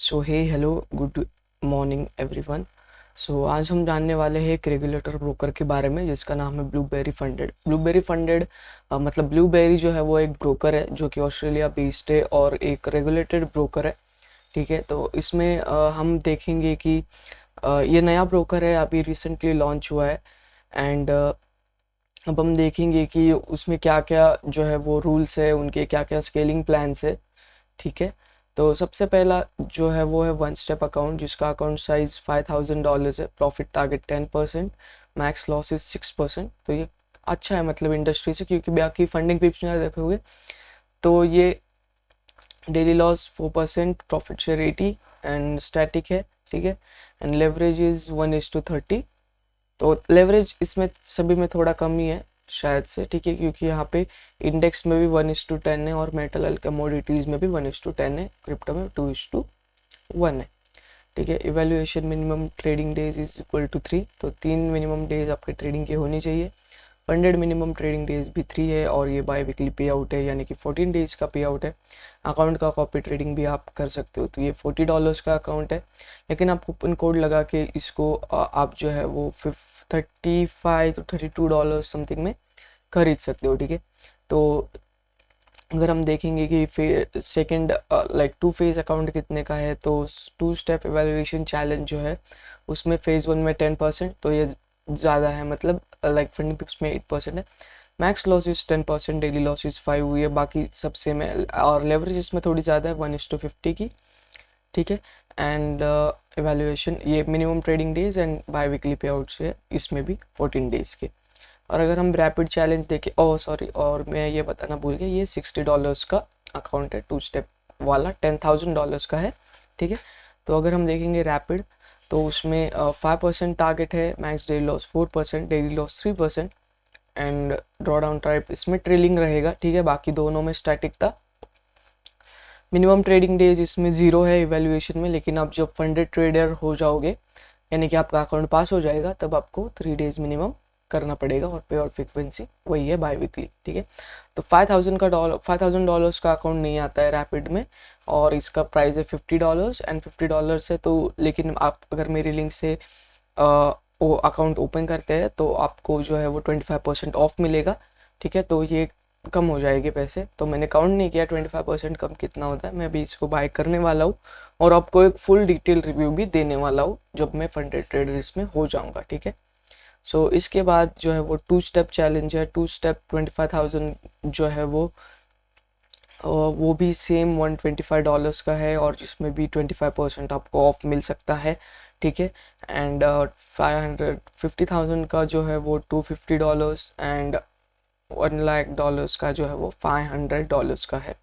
सो हे hello good morning everyone. सो आज हम जानने वाले हैं एक रेगुलेटर ब्रोकर के बारे में जिसका नाम है ब्लूबेरी फंडेड। ब्लूबेरी फंडेड मतलब ब्लूबेरी जो है वो एक ब्रोकर है जो कि ऑस्ट्रेलिया बेस्ड है और एक रेगुलेटेड ब्रोकर है। ठीक है, तो इसमें हम देखेंगे कि ये नया ब्रोकर है, अभी रिसेंटली लॉन्च हुआ है। एंड अब हम देखेंगे कि उसमें क्या क्या जो है वो रूल्स है, उनके क्या क्या स्केलिंग प्लान्स है। ठीक है, तो सबसे पहला जो है वो है वन स्टेप अकाउंट, जिसका अकाउंट साइज $5,000 है, profit target 10%, max loss is 6%। तो ये अच्छा है मतलब इंडस्ट्री से, क्योंकि बाकी फंडिंग पिप्स में देखोगे तो ये daily loss 4%, profit share 80 and static है। ठीक है, एंड लेवरेज इज 1:30। तो लेवरेज इसमें सभी में थोड़ा कम ही है शायद से। ठीक है, क्योंकि यहाँ पे इंडेक्स में भी 1:10 है और मेटल एंड कमोडिटीज में भी 1:10 है, क्रिप्टो में 2:1 है। ठीक है, evaluation minimum trading days is equal to 3, तो 3 मिनिमम डेज आपके ट्रेडिंग की होनी चाहिए। फंडेड मिनिमम ट्रेडिंग डेज भी 3 है और ये बाई वीकली पे आउट है, यानी कि 14 डेज का पे आउट है। अकाउंट का कॉपी ट्रेडिंग भी आप कर सकते हो। तो ये $40 का अकाउंट है, लेकिन आप कूपन कोड लगा के इसको आप जो है वो 35 to $32 समथिंग में खरीद सकते हो। ठीक है, तो अगर हम देखेंगे कि सेकंड लाइक 2 फेज अकाउंट कितने का है, तो 2 स्टेप एवेल्युएशन चैलेंज जो है उसमें फेज़ 1 में 10%, तो ये ज़्यादा है, मतलब लाइक फंडिंग पिप्स में 8% है। Max loss is 10%, daily loss is 5 हुई है, बाकी सबसे में और लेवरेज इसमें थोड़ी ज़्यादा है 1:50 की। ठीक है, एंड एवेल्युएशन ये minimum trading days and by weekly पे आउट्स है, इसमें भी 14 डेज के। और अगर हम रैपिड चैलेंज देखें, ओह सॉरी, और मैं ये बताना भूल गया, ये $60 का अकाउंट है, 2 स्टेप वाला $10,000 का है। ठीक है, तो अगर हम देखेंगे रैपिड, तो उसमें 5% टारगेट है, max daily loss 4%, daily loss 3% and draw down type इसमें ट्रेलिंग रहेगा। ठीक है, बाकी दोनों में स्टैटिक था। मिनिमम ट्रेडिंग डेज इसमें 0 है इवेल्युएशन में, लेकिन आप जब फंडेड ट्रेडर हो जाओगे, यानी कि आपका अकाउंट पास हो जाएगा, तब आपको 3 डेज मिनिमम करना पड़ेगा और पे आउट फ्रिक्वेंसी वही है बाई वीकली। ठीक है, तो $5,000 का अकाउंट नहीं आता है रैपिड में, और इसका प्राइस है $50 एंड $50 है। तो लेकिन आप अगर मेरी लिंक से वो अकाउंट ओपन करते हैं तो आपको जो है वो 25% ऑफ मिलेगा। ठीक है, तो ये कम हो जाएगी पैसे, तो मैंने काउंट नहीं किया 25% कम कितना होता है। मैं अभी इसको बाय करने वाला हूँ और आपको एक फुल डिटेल रिव्यू भी देने वाला हूँ जब मैं फंडेड ट्रेडर इसमें हो जाऊँगा। ठीक है, सो इसके बाद जो है वो 2 स्टेप चैलेंज है, 2 स्टेप 25,000 जो है वो भी सेम $125 का है, और जिसमें भी 25% आपको ऑफ मिल सकता है। ठीक है, एंड 550,000 का जो है वो $250 एंड $1,00,000 का जो है वो $500 का है।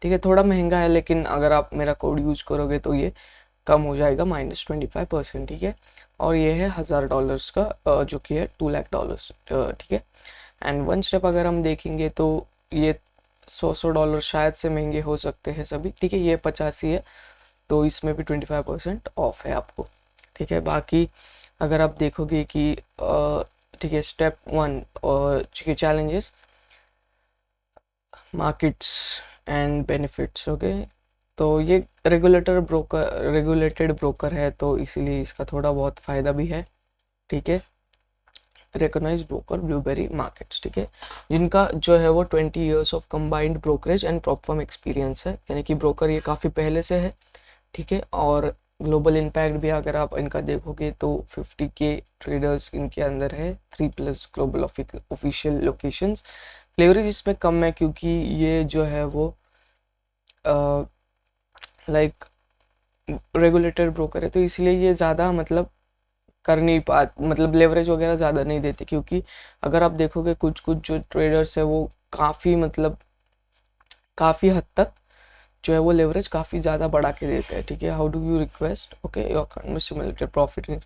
ठीक है, थोड़ा महंगा है, लेकिन अगर आप मेरा कोड यूज करोगे तो ये कम हो जाएगा -25%। ठीक है, और ये है $1,000 का जो कि है $2,00,000। ठीक है, एंड 1 स्टेप अगर हम देखेंगे तो ये $100 शायद से महंगे हो सकते हैं सभी। ठीक है, ये 85 है, तो इसमें भी 25% ऑफ है आपको। ठीक है, बाकी अगर आप देखोगे कि ठीक है, स्टेप 1 और challenges, markets and benefits. Okay, तो ये रेगुलेटेड ब्रोकर है, तो इसीलिए इसका थोड़ा बहुत फ़ायदा भी है। ठीक है, रिकॉग्नाइज ब्रोकर ब्लूबेरी मार्केट्स। ठीक है, जिनका जो है वो 20 years of combined brokerage and platform experience है, यानी कि ब्रोकर ये काफ़ी पहले से है। ठीक है, और ग्लोबल इम्पैक्ट भी अगर आप इनका देखोगे तो 50K ट्रेडर्स इनके अंदर है, 3+ ग्लोबल ऑफिशियल लोकेशंस। लेवरेज इसमें कम है क्योंकि ये जो है वो लाइक रेगुलेटेड ब्रोकर है, तो इसलिए ये ज़्यादा मतलब कर नहीं पा, मतलब लेवरेज वगैरह ज़्यादा नहीं देते। क्योंकि अगर आप देखोगे कुछ कुछ जो ट्रेडर्स है वो काफ़ी मतलब काफ़ी हद तक जो है वो लेवरेज काफ़ी ज़्यादा बढ़ा के देते हैं। ठीक है, how do you request, okay, your account में सिमुलेटेड प्रॉफिट इन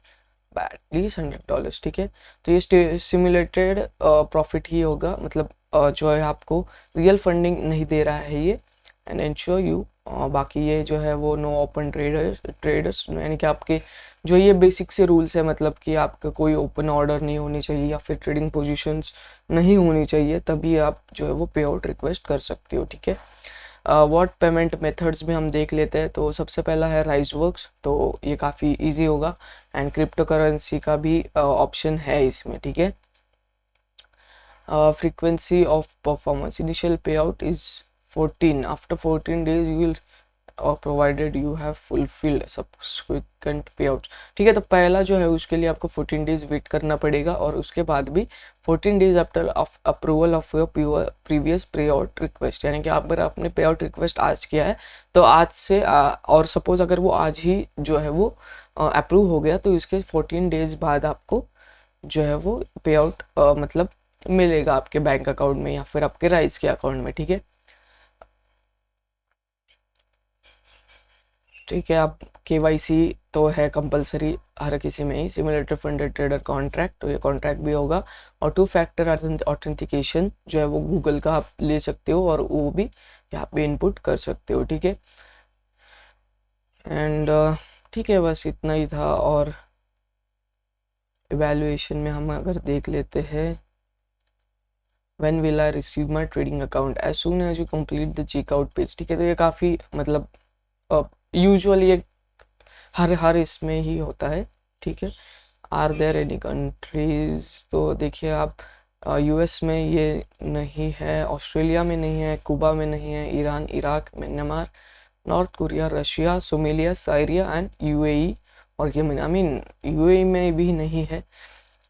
एटलीस्ट $100। ठीक है, तो ये सिमुलेटेड प्रॉफिट ही होगा, मतलब जो है आपको रियल फंडिंग नहीं दे रहा है ये, एंड एंश्योर यू। बाकी ये जो है वो नो ओपन ट्रेडर्स, यानी कि आपके जो ये बेसिक से रूल्स है, मतलब कि आपका कोई ओपन ऑर्डर नहीं होनी चाहिए या फिर ट्रेडिंग पोजीशंस नहीं होनी चाहिए, तभी आप जो है वो पे आउट रिक्वेस्ट कर सकते हो। ठीक है, व्हाट पेमेंट मेथड्स में हम देख लेते हैं। तो सबसे पहला है राइजवर्क्स, तो ये काफ़ी इजी होगा। एंड क्रिप्टो करेंसी का भी ऑप्शन है इसमें, ठीक है। फ्रीक्वेंसी ऑफ परफॉर्मेंस, इनिशियल पे out is 14, after 14 days you will और provided you have fulfilled subsequent पे आउट, ठीक है। तो पहला जो है उसके लिए आपको 14 डेज वेट करना पड़ेगा, और उसके बाद भी 14 days after approval of your previous पे आउट रिक्वेस्ट, यानी कि अगर आपने पे आउट रिक्वेस्ट आज किया है तो आज से और सपोज अगर वो आज ही जो है वो अप्रूव हो गया, तो इसके 14 डेज बाद आपको जो है वो पे आउट मतलब मिलेगा आपके बैंक अकाउंट में या फिर आपके राइज के अकाउंट में, ठीक है। ठीक है, आप KYC तो है कंपलसरी हर किसी में ही, सिमुलेटर फंडेड ट्रेडर कॉन्ट्रैक्ट, तो ये कॉन्ट्रैक्ट भी होगा। और 2 फैक्टर ऑथेंटिकेशन जो है वो गूगल का आप ले सकते हो, और वो भी यहाँ पे इनपुट कर सकते हो, ठीक है। एंड ठीक है, बस इतना ही था। और इवैल्यूएशन में हम अगर देख लेते हैं, when will I receive my trading account, as soon as you complete the checkout page, ठीक है। तो ये काफ़ी मतलब यूजुअली ये हर इसमें ही होता है, ठीक है। आर देयर एनी कंट्रीज, तो देखिए आप US में ये नहीं है, ऑस्ट्रेलिया में नहीं है, कुबा में नहीं है, Iran, Iraq, Myanmar, north Korea, Russia, Somalia, Syria and UAE और यमन, आई मीन UAE में भी नहीं है।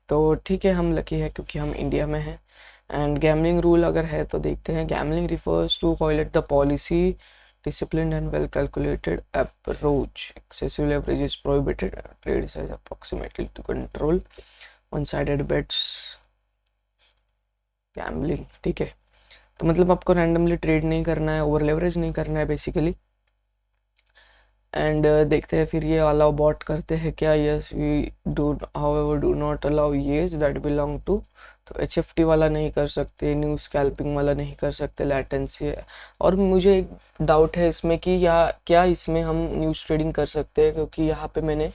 तो ठीक है, हम लकी है क्योंकि हम इंडिया में हैं। एंड गैमलिंग रूल अगर है तो देखते हैं। Gambling refers to violate the policy, disciplined and well calculated approach, excessive leverage is prohibited, trade size approximately to control, one sided bets, gambling, ठीक है। तो मतलब आपको रैंडमली ट्रेड नहीं करना है, ओवर लेवरेज नहीं करना है बेसिकली। एंड देखते हैं फिर ये अलाउ बॉट करते हैं क्या। Yes we do however do not allow yes that belong to, तो HFT वाला नहीं कर सकते, न्यू स्कैल्पिंग वाला नहीं कर सकते, लैटेंसी। और मुझे एक डाउट है इसमें कि या क्या इसमें हम न्यूज़ ट्रेडिंग कर सकते हैं, क्योंकि यहाँ पे मैंने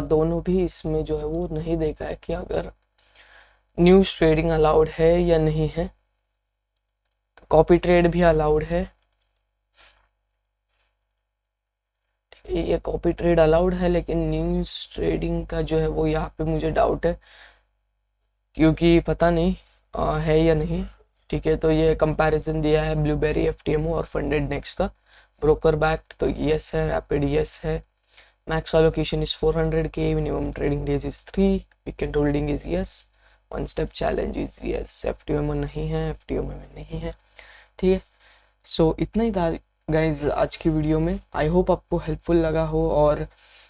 दोनों भी इसमें जो है वो नहीं देखा है कि अगर न्यूज़ ट्रेडिंग अलाउड है या नहीं है। कॉपी ट्रेड भी अलाउड है, ये कॉपी ट्रेड अलाउड है, लेकिन न्यूज़ ट्रेडिंग का जो है वो यहाँ पे मुझे डाउट है, क्योंकि पता नहीं है या नहीं, ठीक है। तो ये कंपैरिजन दिया है ब्लूबेरी, FTMO और फंडेड नेक्स्ट का। ब्रोकर बैक्ड तो यस है, रैपिड यस है, max allocation is 400K, minimum trading days is 3, weekend holding is yes, one step challenge is yes, FTMO नहीं है, FTMO में नहीं है, ठीक है। सो इतना ही था गाइज आज की वीडियो में। आई होप आपको हेल्पफुल लगा हो, और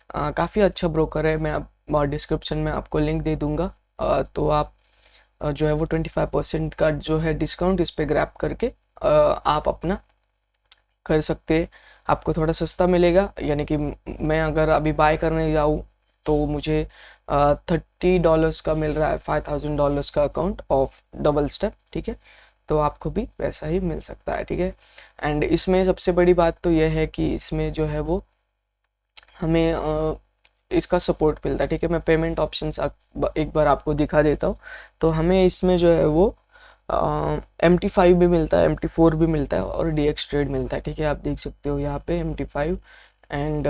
काफ़ी अच्छा ब्रोकर है। मैं अब डिस्क्रिप्शन में आपको लिंक दे दूँगा, तो आप जो है वो 25% का जो है डिस्काउंट इस पे ग्रैब करके आप अपना कर सकते हैं। आपको थोड़ा सस्ता मिलेगा, यानी कि मैं अगर अभी बाय करने जाऊँ तो मुझे $30 का मिल रहा है, $5000 का अकाउंट ऑफ डबल स्टेप, ठीक है। तो आपको भी वैसा ही मिल सकता है, ठीक है। एंड इसमें सबसे बड़ी बात तो यह है कि इसमें जो है वो हमें इसका सपोर्ट मिलता है, ठीक है। मैं पेमेंट ऑप्शंस एक बार आपको दिखा देता हूँ। तो हमें इसमें जो है वो MT5 भी मिलता है, MT4 भी मिलता है, और DX ट्रेड मिलता है, ठीक है। आप देख सकते हो यहाँ पे MT5। एंड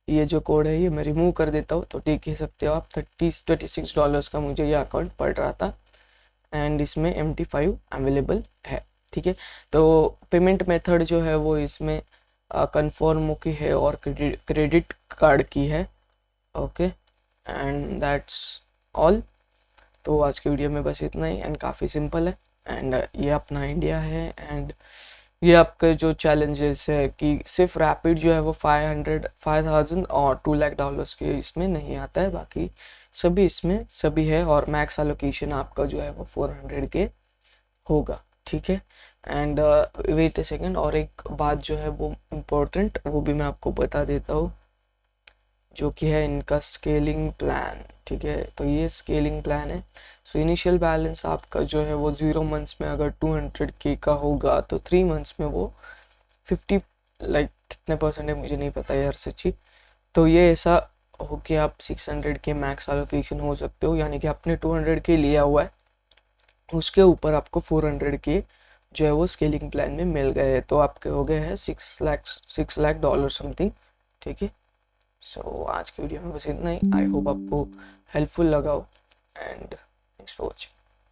ये जो कोड है ये मैं रिमूव कर देता हूँ, तो देख ही सकते हो आप, $26 का मुझे ये अकाउंट पड़ रहा था। एंड इसमें MT5 अवेलेबल है, ठीक है। तो पेमेंट मेथड जो है वो इसमें कन्फर्म की है और क्रेडिट कार्ड की है, ओके। And that's all. तो आज की वीडियो में बस इतना ही, एंड काफ़ी सिंपल है। एंड ये अपना इंडिया है, एंड ये आपके जो चैलेंजेस है कि सिर्फ रैपिड जो है वो 5000 और $2 लाख के इसमें नहीं आता है, बाकी सभी इसमें सभी है। और मैक्स एलोकेशन आपका जो है वो 400K होगा, ठीक है। एंड वेट अ सेकेंड, और एक बात जो है वो इम्पोर्टेंट, वो भी मैं आपको बता देता हूँ, जो कि है इनका स्केलिंग प्लान, ठीक है। तो ये स्केलिंग प्लान है। सो इनिशियल बैलेंस आपका जो है वो 0 मंथ्स में अगर 200K का होगा, तो 3 मंथ्स में वो 50 लाइक कितने परसेंट है मुझे नहीं पता यार सच्ची। तो ये ऐसा हो कि आप 600K मैक्स एलोकेशन हो सकते हो, यानी कि आपने 200K लिया हुआ है, उसके ऊपर आपको 400K जो है वो स्केलिंग प्लान में मिल गए हैं। तो आपके हो गए हैं 6 लाख डॉलर समथिंग। ठीक है, सो आज की वीडियो में बस इतना ही। आई होप आपको हेल्पफुल लगा हो एंड थैंक्स फॉर वॉचिंग।